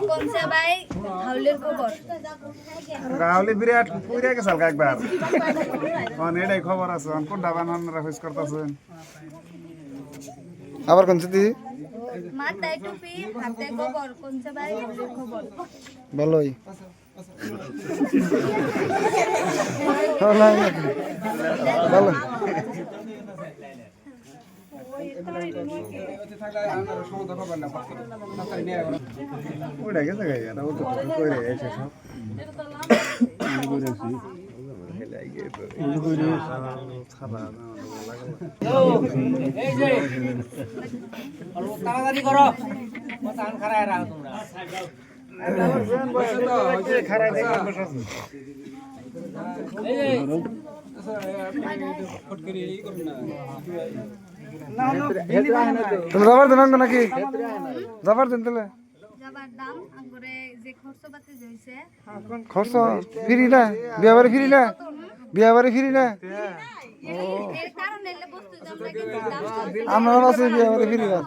কোনসা ভাই হাউলের খবর রাহুলি বিরাট পুইরা গেছাল একবার কোন এটাই খবর আছে কোন ডাবানরা ফেস করতেছেন আবার কোন দিদি মাথায় টুপি হাতে গোবর কোনসা ভাই হাউলের খবর ভালোই ভালো ওইটা গেছে গাইয়া ও তো কইরে এসে সব তাড়াতাড়ি করো মতান খারায় রাখো তোমরা তুমি যাবার দেন নাকি যাবার দেন তাহলে যাবার দাম আঙ্গুরে যে খরচপাতি হইছে খরচ ফিরি না বিয়াবারে ফিরি না বিয়াবারে ফিরি না এর কারণে বস্তু দাম লাগে দাম আমরা আছে বিয়াবারে ফিরি না